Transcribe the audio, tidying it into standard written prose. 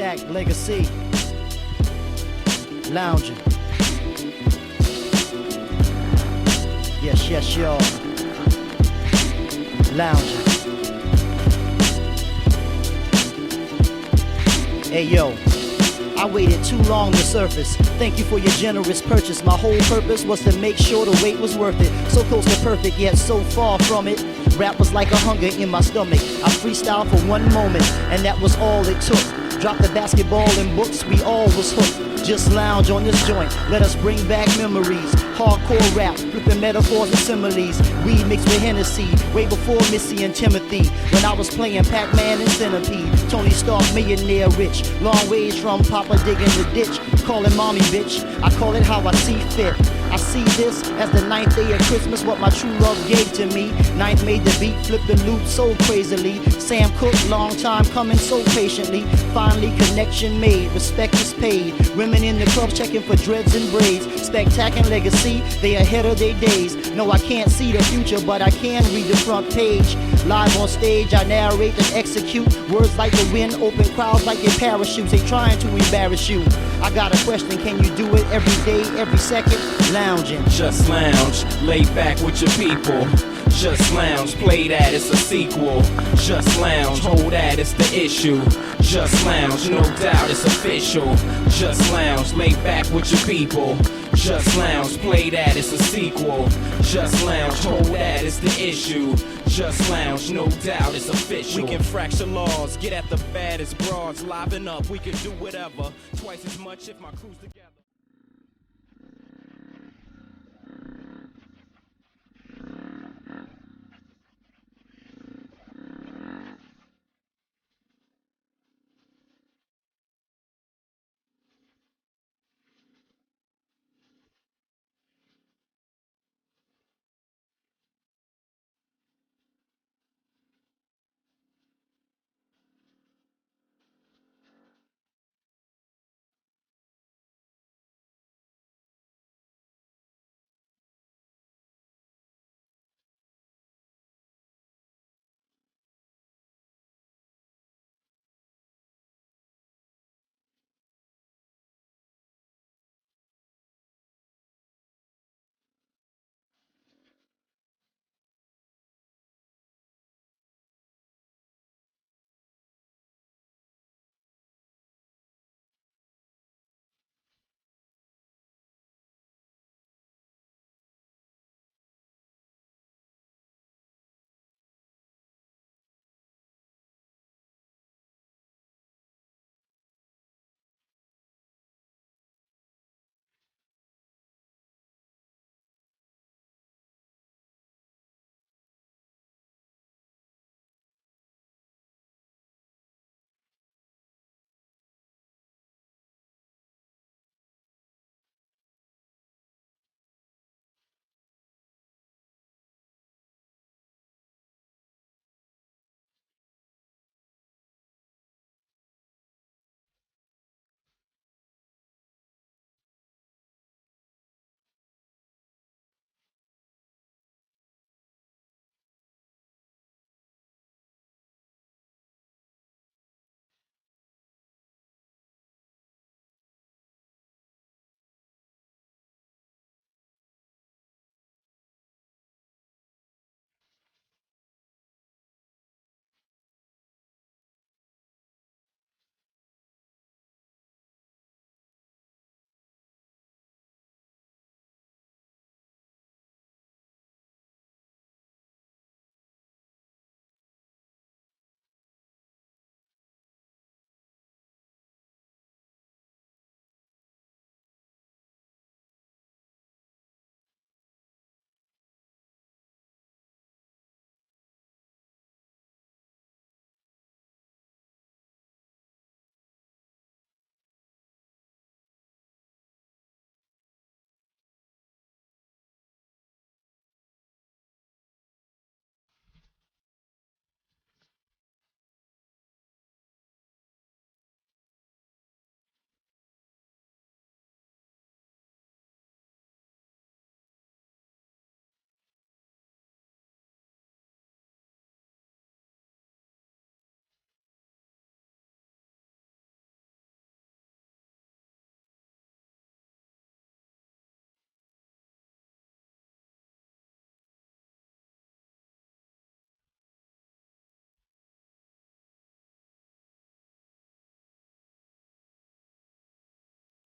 Stack Legacy, lounging. Yes, yes, y'all. Lounging. Hey, yo. I waited too long to surface. Thank you for your generous purchase. My whole purpose was to make sure the wait was worth it. So close to perfect, yet so far from it. Rap was like a hunger in my stomach. I freestyled for one moment, and that was all it took. Dropped the basketball and books, we all was hooked. Just lounge on this joint, let us bring back memories. Hardcore rap, flipping metaphors and similes. Weed mixed with Hennessy, way before Missy and Timothy. When I was playing Pac-Man and Centipede. Tony Stark, millionaire rich. Long ways from Papa digging the ditch. Calling mommy bitch, I call it how I see fit. I see this as the 9th day of Christmas, what my true love gave to me. 9th made the beat, flipped the loop so crazily. Sam Cooke, long time coming so patiently. Finally connection made, respect is paid. Women in the clubs checking for dreads and braids. Spectacular legacy, they ahead of their days. No, I can't see the future, but I can read the front page. Live on stage, I narrate and execute. Words like the wind, open crowds like your parachutes. They trying to embarrass you. I got a question, can you do it every day, every second? Lounging. Just lounge, lay back with your people. Just lounge, play that, it's a sequel. Just lounge, hold that, it's the issue. Just lounge, no doubt it's official. Just lounge, lay back with your people. Just lounge, play that, it's a sequel. Just lounge, hold that, it's the issue. Just lounge, no doubt it's official. We can fracture laws, get at the baddest broads, liven up, we can do whatever. Twice as much if my crew's together.